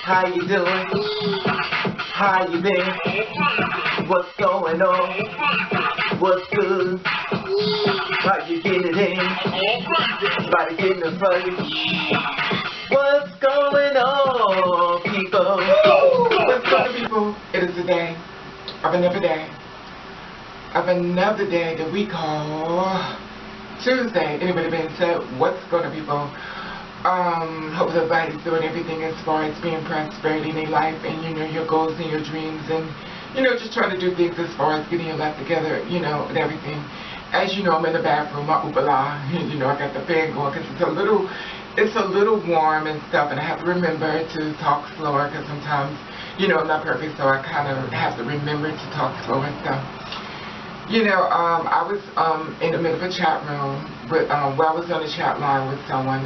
How you doing? How you been? What's going on? What's good? How you getting it in? Everybody getting it funny. What's going on, people? What's going on, people? It is the day of another day. That we call Tuesday. Anybody been said, what's going on, people? Hope everybody's doing everything as far as being prosperity in their life and, your goals and your dreams and, just trying to do things as far as getting your life together, and everything. As you know, I'm in the bathroom, my oopala, I got the fan going because it's a little warm and stuff, and I have to remember to talk slower because sometimes, I'm not perfect, so I kind of have to remember to talk slower and stuff. I was in the middle of a chat room, but I was on a chat line with someone,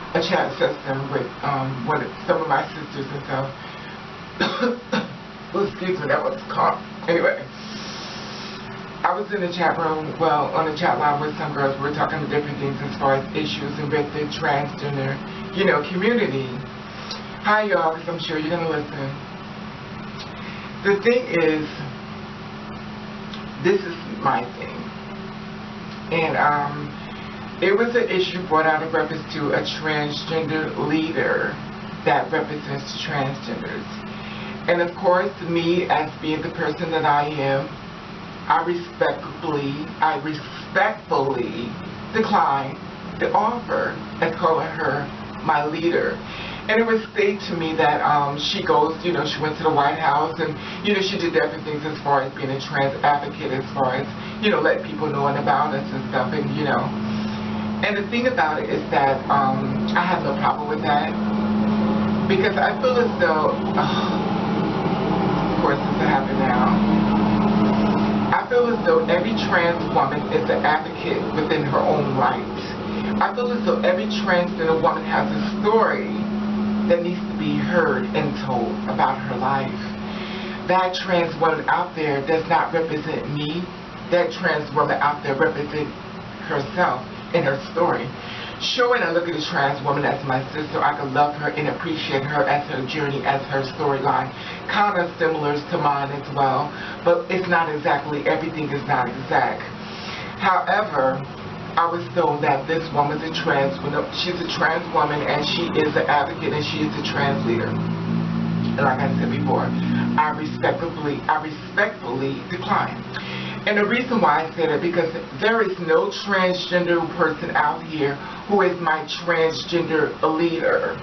a chat system with some of my sisters and stuff. Oh, excuse me, that was cough. Anyway, I was in the chat room, on the chat line with some girls. We were talking about different things as far as issues and with the transgender, community. Hi, y'all, because I'm sure you're going to listen. The thing is, this is my thing. And, it was an issue brought out in reference to a transgender leader that represents transgenders. And of course, me as being the person that I am, I respectfully declined the offer as calling her my leader. And it was stated to me that she goes, she went to the White House and, she did different things as far as being a trans advocate, as far as, letting people know about us and stuff, and, And the thing about it is that I have no problem with that, because I feel as though, of course this will happen now, I feel as though every trans woman is an advocate within her own right. I feel as though every transgender woman has a story that needs to be heard and told about her life. That trans woman out there does not represent me. That trans woman out there represents herself in her story. Sure, when I look at a trans woman as my sister, I can love her and appreciate her as her journey, as her storyline. Kind of similar to mine as well, but it's not exactly, everything is not exact. However, I was told that this woman's a trans woman. She's a trans woman and she is an advocate and she is a trans leader. And like I said before, I respectfully decline. And the reason why I say that, because there is no transgender person out here who is my transgender leader.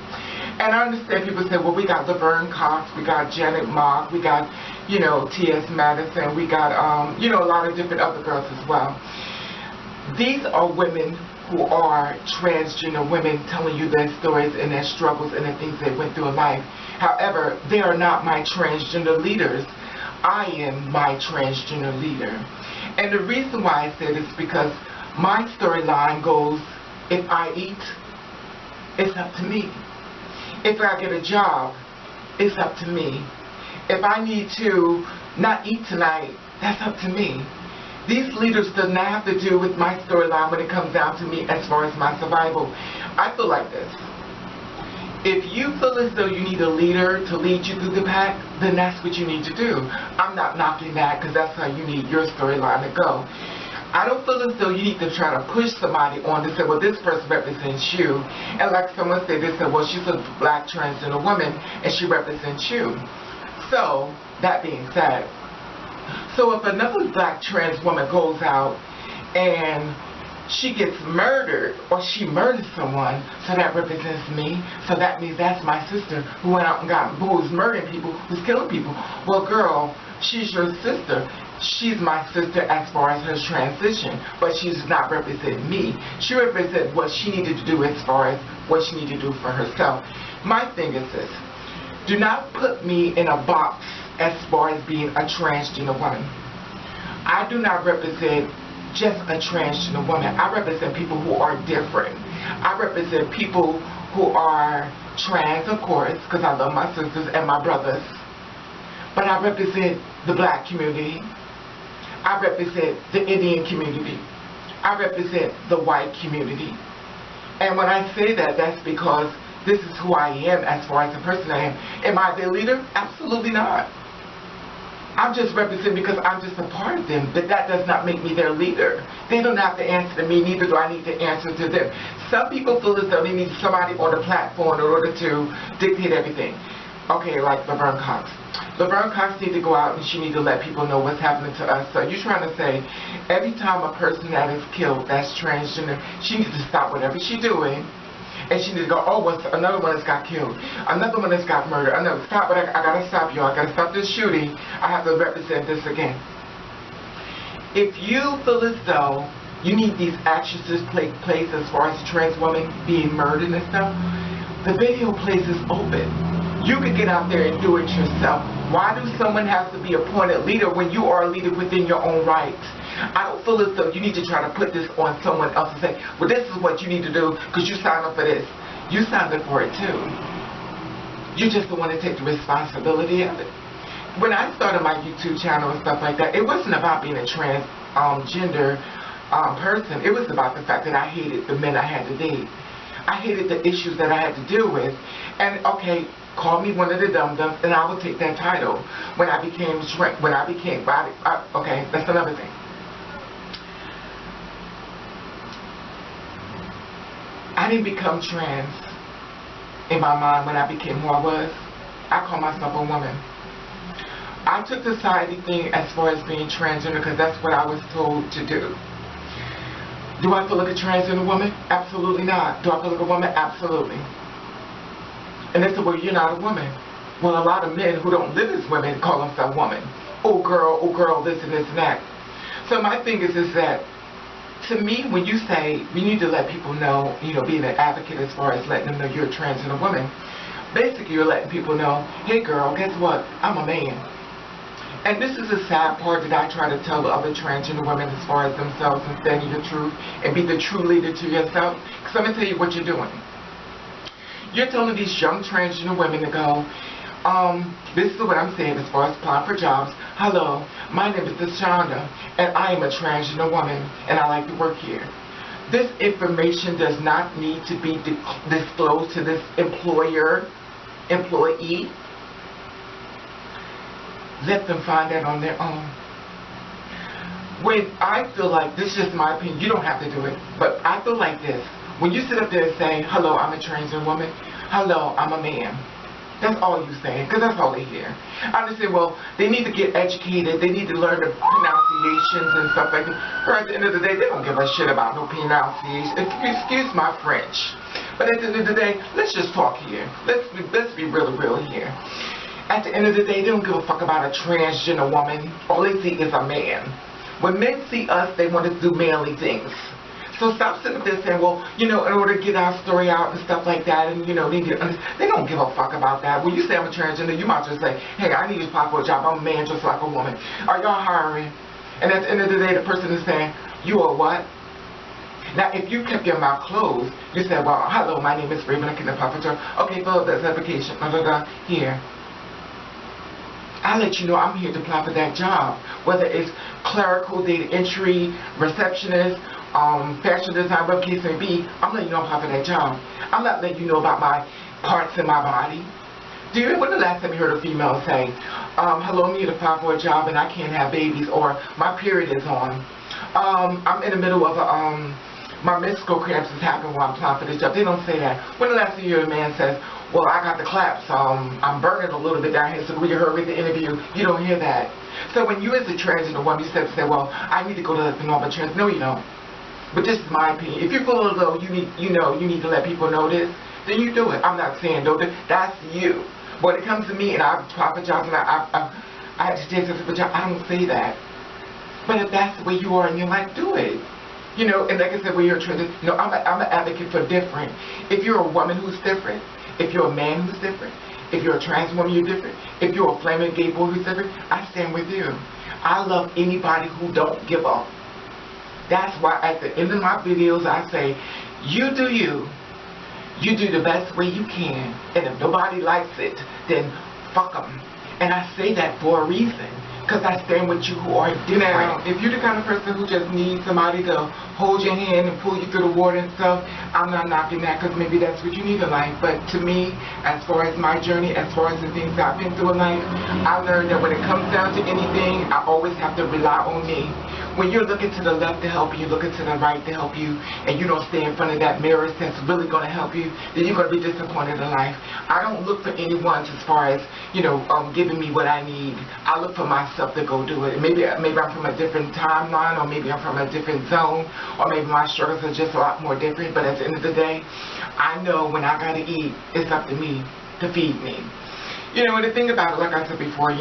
And I understand people say, well, we got Laverne Cox, we got Janet Mock, we got, T.S. Madison, we got, a lot of different other girls as well. These are women who are transgender women telling you their stories and their struggles and the things they went through in life. However, they are not my transgender leaders. I am my transgender leader. And the reason why I say this is because my storyline goes, if I eat, it's up to me. If I get a job, it's up to me. If I need to not eat tonight, that's up to me. These leaders do not have to do with my storyline when it comes down to me as far as my survival. I feel like this. If you feel as though you need a leader to lead you through the pack, then that's what you need to do. I'm not knocking that, because that's how you need your storyline to go. I don't feel as though you need to try to push somebody on to say, well, this person represents you. And like someone said, they said, well, she's a black transgender woman and she represents you. So, that being said, so if another black trans woman goes out and she gets murdered, or she murders someone, so that represents me, so that means that's my sister who went out and who's murdering people, who's killing people. Well, girl, she's your sister. She's my sister as far as her transition, but she does not represent me. She represents what she needed to do as far as what she needed to do for herself. My thing is this: do not put me in a box as far as being a transgender woman. I do not represent just a transgender woman. I represent people who are different. I represent people who are trans, of course, because I love my sisters and my brothers. But I represent the black community. I represent the Indian community. I represent the white community. And when I say that, that's because This is who I am as far as the person I am. Am I their leader? Absolutely not. I'm just representing because I'm just a part of them, but that does not make me their leader. They don't have to answer to me, neither do I need to answer to them. Some people feel as though they need somebody on the platform in order to dictate everything. Okay, like Laverne Cox. Laverne Cox needs to go out and she needs to let people know what's happening to us. So you're trying to say every time a person that is killed that's transgender, she needs to stop whatever she's doing. And she needs to go, oh, what's another one that's got killed, another one that's got murdered, another, stop, but I gotta stop y'all, I gotta stop this shooting, I have to represent this again. If you feel as though you need these actions to take place as far as trans women being murdered and stuff, the video place is open. You can get out there and do it yourself. Why do someone have to be appointed leader when you are a leader within your own rights? I don't feel as though you need to try to put this on someone else and say, well, this is what you need to do because you signed up for this. You signed up for it too. You just don't want to take the responsibility of it. When I started my YouTube channel and stuff like that, it wasn't about being a transgender person. It was about the fact that I hated the men I had to date. I hated the issues that I had to deal with. And okay, call me one of the dum-dums and I would take that title. When I became body, okay, that's another thing. I didn't become trans in my mind when I became who I was. I call myself a woman. I took the society thing as far as being transgender because that's what I was told to do. Do I feel like a transgender woman? Absolutely not. Do I feel like a woman? Absolutely. And they said, well, you're not a woman. Well, a lot of men who don't live as women call themselves woman. Oh girl, this and this and that. So my thing is that, to me, when you say you need to let people know, being an advocate as far as letting them know you're a transgender woman, basically you're letting people know, hey girl, guess what? I'm a man. And this is a sad part that I try to tell the other transgender women as far as themselves and standing your truth and be the true leader to yourself. Because I'm going to tell you what you're doing. You're telling these young transgender women to go, this is what I'm saying as far as applying for jobs. Hello, my name is Shonda, and I am a transgender woman, and I like to work here. This information does not need to be disclosed to this employee. Let them find that on their own. When I feel like, this is just my opinion, you don't have to do it, but I feel like this. When you sit up there and say, hello, I'm a transgender woman, hello, I'm a man. That's all you're saying, because that's all they hear. I just say, well, they need to get educated, they need to learn the pronunciations and stuff like that. Or at the end of the day, they don't give a shit about no pronunciation. Excuse my French. But at the end of the day, let's just talk here. Let's be really real here. At the end of the day, they don't give a fuck about a transgender woman. All they see is a man. When men see us, they want to do manly things. So stop sitting up there saying, well, in order to get our story out and stuff like that, and, they don't give a fuck about that. When you say I'm a transgender, you might just say, hey, I need to apply for a job. I'm a man just like a woman. Are y'all hiring? And at the end of the day, the person is saying, you are what? Now, if you kept your mouth closed, you said, well, hello, my name is Raven, I can apply for a job. Okay, fill out this application, here. I let you know I'm here to apply for that job, whether it's clerical, data entry, receptionist, fashion design, whatever case may be. I'm letting you know I'm applying for that job. I'm not letting you know about my parts in my body. When the last time you heard a female say, hello, I need to apply for a job and I can't have babies, or my period is on. I'm in the middle of my menstrual cramps is happening while I'm applying for this job. They don't say that. When the last time you heard a man says, well, I got the claps, I'm burning a little bit down here, so will you hurry the interview? You don't hear that. So when you as a transgender woman, you say, well, I need to go to the normal trans. No, you don't. But this is my opinion. If you feel as though you need to let people know this, then you do it. I'm not saying don't do it. That's you. When it comes to me and I apply for jobs and I have to take for jobs, I don't say that. But if that's the way you are in your life, do it. And like I said, when you're a transgender, I'm an advocate for different. If you're a woman who's different, if you're a man who's different, if you're a trans woman, you're different. If you're a flaming gay boy who's different, I stand with you. I love anybody who don't give up. That's why at the end of my videos I say, you do you. You do the best way you can. And if nobody likes it, then fuck them. And I say that for a reason. because I stand with you who are different. Now, if you're the kind of person who just needs somebody to hold your hand and pull you through the water and stuff, I'm not knocking that, because maybe that's what you need in life. But to me, as far as my journey, as far as the things I've been through in life, I learned that when it comes down to anything, I always have to rely on me. When you're looking to the left to help you, looking to the right to help you, and you don't stay in front of that mirror that's really going to help you, then you're going to be disappointed in life. I don't look for anyone as far as, giving me what I need. I look for myself to go do it. Maybe I'm from a different timeline, or maybe I'm from a different zone, or maybe my struggles are just a lot more different, but at the end of the day, I know when I got to eat, it's up to me to feed me. And the thing about it, like I said before,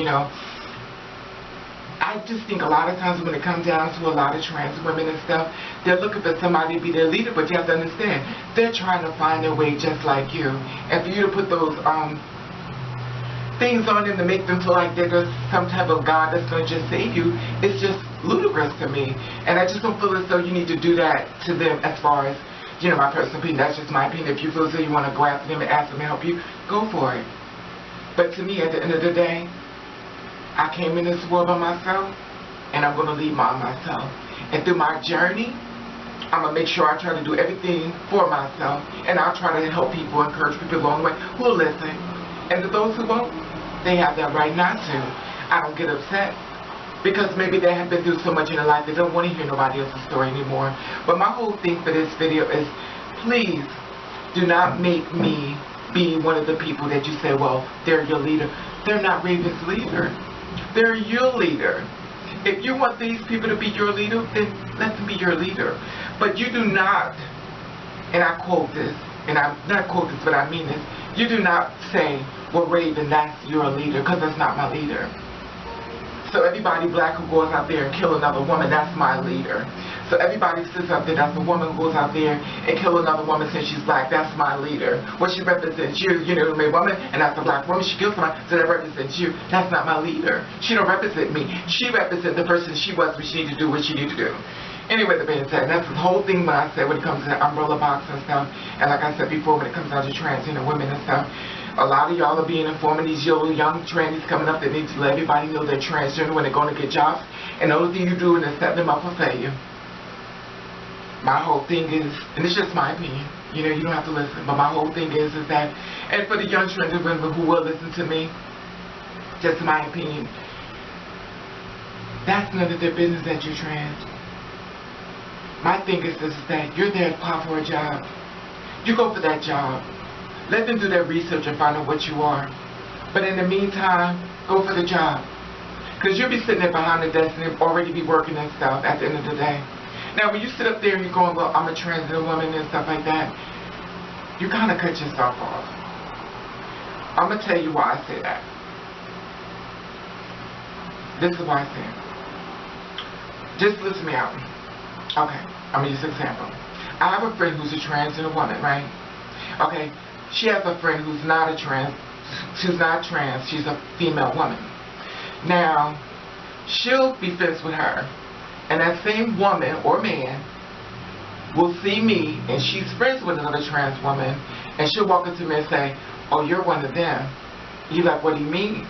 I just think a lot of times when it comes down to a lot of trans women and stuff, they're looking for somebody to be their leader, but you have to understand, they're trying to find their way just like you. And for you to put those things on them to make them feel like they're just some type of God that's going to just save you, it's just ludicrous to me. And I just don't feel as though you need to do that to them as far as, my personal opinion. That's just my opinion. If you feel as though you want to go after them and ask them to help you, go for it. But to me, at the end of the day, I came in this world by myself, and I'm going to leave by myself. And through my journey, I'm going to make sure I try to do everything for myself, and I'll try to help people, encourage people along the way who will listen. And to those who won't, they have that right not to. I don't get upset, because maybe they have been through so much in their life they don't want to hear nobody else's story anymore. But my whole thing for this video is, please do not make me be one of the people that you say, well, they're your leader. They're not Raven's leader. They're your leader. If you want these people to be your leader, then let them be your leader. But you do not, and I quote this, and I'm not quote this, but I mean this, you do not say, well, Raven, that's your leader, because that's not my leader. So everybody black who goes out there and kill another woman, that's my leader. So everybody sits up there, that's a woman who goes out there and kill another woman since she's black, that's my leader. What she represents you, a woman, and that's a black woman, she kills somebody, so that represents you. That's not my leader. She don't represent me. She represents the person she was when she needed to do what she needed to do. Anyway, the being said, that's the whole thing when I said when it comes to the umbrella box and stuff, and like I said before, when it comes down to transgender women and stuff, a lot of y'all are being informed, these young trannies coming up that need to let everybody know they're transgender when they're going to get jobs, and the only thing you do is set them up for failure. My whole thing is, and it's just my opinion, you don't have to listen, but my whole thing is that, and for the young transgender women who will listen to me, just my opinion, that's none of their business that you're trans. My thing is that you're there to apply for a job. You go for that job. Let them do their research and find out what you are. But in the meantime, go for the job. Because you'll be sitting there behind the desk and already be working and stuff at the end of the day. Now, when you sit up there and you're going, well, I'm a transgender woman and stuff like that, you kind of cut yourself off. I'm going to tell you why I say that. This is why I say it. Just listen me out. Okay, I'm going to use an example. I have a friend who's a transgender woman, right? Okay, she has a friend who's not a trans, she's not trans, she's a female woman. Now, she'll be friends with her, and that same woman or man will see me, and she's friends with another trans woman, and she'll walk up to me and say, oh, you're one of them. You're like, what do you mean?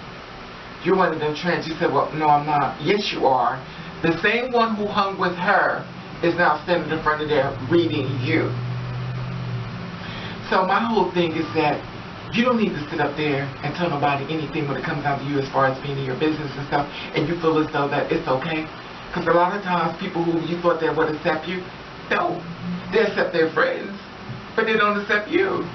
You're one of them trans. You said, well, no, I'm not. Yes, you are. The same one who hung with her is now standing in front of there reading you. So my whole thing is that you don't need to sit up there and tell nobody anything when it comes down to you as far as being in your business and stuff, and you feel as though that it's okay. Because a lot of times people who you thought they would accept you, don't. They accept their friends, but they don't accept you.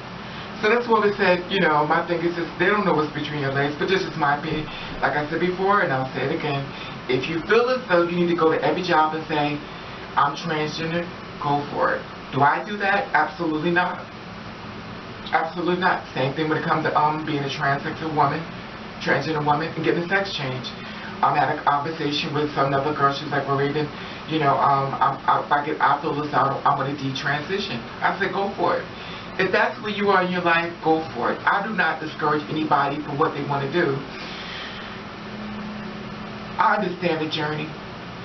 So that's what we said, my thing is just, they don't know what's between your legs, but this is my opinion. Like I said before, and I'll say it again, if you feel as though you need to go to every job and say, I'm transgender, go for it. Do I do that? Absolutely not. Absolutely not. Same thing when it comes to being a transgender woman, and getting a sex change. I had a conversation with another girl. She's like, well, Raven, if I feel this out, I'm going to detransition. I said, go for it. If that's where you are in your life, go for it. I do not discourage anybody for what they want to do. I understand the journey.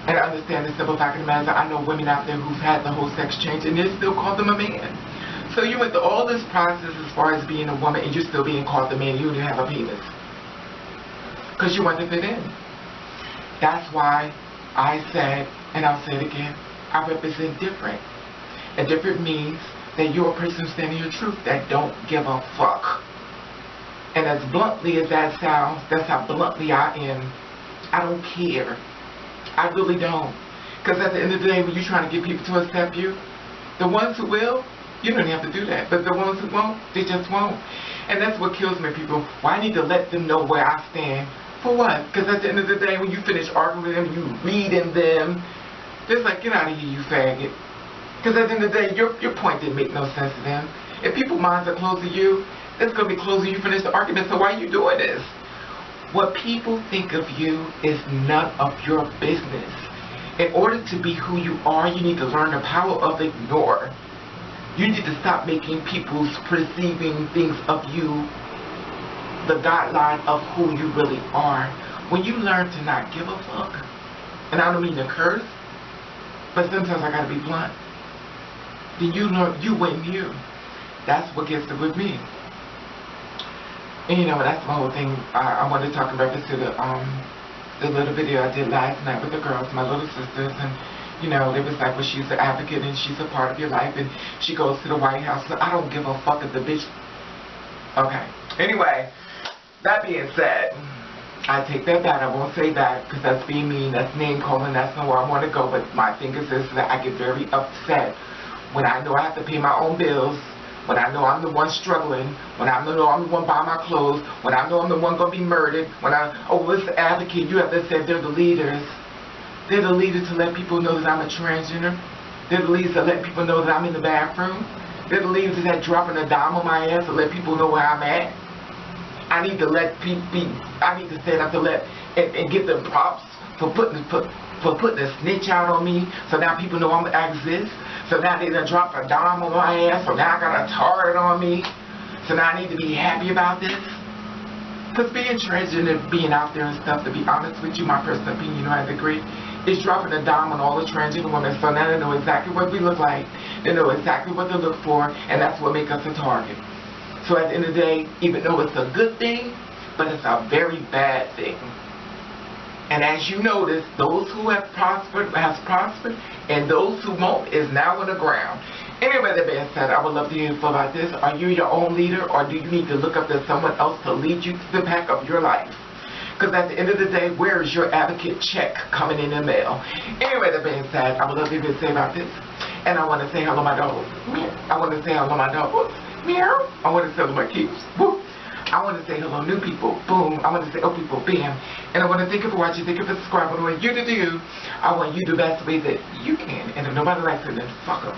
And I understand the simple fact of the matter. I know women out there who've had the whole sex change and they still call them a man. So you went through all this process as far as being a woman and you're still being called a man. You didn't have a penis. Because you want to fit in. That's why I said, and I'll say it again, I represent different. And different means that you're a person standing your truth that don't give a fuck. And as bluntly as that sounds, that's how bluntly I am. I don't care. I really don't. Because at the end of the day, when you're trying to get people to accept you, the ones who will, you don't have to do that. But the ones who won't, they just won't. And that's what kills me, people. Why I need to let them know where I stand. For what? Because at the end of the day, when you finish arguing with them, you reading them, it's like, get out of here, you faggot. Because at the end of the day, your point didn't make no sense to them. If people's minds are closed to you, it's going to be closed when you finish the argument. So why are you doing this? What people think of you is none of your business. In order to be who you are, you need to learn the power of ignore. You need to stop making people's perceiving things of you the guideline of who you really are. When you learn to not give a fuck, and I don't mean to curse, but sometimes I gotta be blunt, then you learn, you win you. That's what gets it with me. And you know, that's the whole thing. I wanted to talk in reference to the little video I did last night with the girls, my little sisters, and you know, they was like, well, she's an advocate and she's a part of your life, and she goes to the White House. So I don't give a fuck if the bitch. Okay. Anyway, that being said, I take that back. I won't say that because that's being mean. That's name calling. That's not where I want to go. But my thing is this: that I get very upset when I know I have to pay my own bills. When I know I'm the one struggling, when I know I'm the one buying my clothes, when I know I'm the one going to be murdered, when it's the advocate, you have to say they're the leaders. They're the leaders to let people know that I'm a transgender. They're the leaders to let people know that I'm in the bathroom. They're the leaders that dropping a dime on my ass to let people know where I'm at. I need to let people I need to stand up to let and give them props for putting a snitch out on me, so now people know I exist. So now they done dropped a dime on my ass, so now I got a target on me. So now I need to be happy about this. Because being transgender, being out there and stuff, to be honest with you, my personal opinion, you know, I agree, is dropping a dime on all the transgender women. So now they know exactly what we look like. They know exactly what to look for, and that's what makes us a target. So at the end of the day, even though it's a good thing, but it's a very bad thing. And as you notice, those who have prospered, and those who won't is now on the ground. Anyway, that being said, I would love to hear you about this. Are you your own leader, or do you need to look up to someone else to lead you to the pack of your life? Because at the end of the day, where is your advocate check coming in the mail? Anyway, that being said, I would love to hear you say about this. And I want to say hello, my dogs. I want to say hello, my dogs. Meow. I want to say hello, my kids. Woo. I want to say hello, new people. Boom. I want to say old people. Bam. And I want to thank you for watching. Thank you for subscribing. What you to do, I want you to do the best way that you can. And if nobody likes it, then fuck them.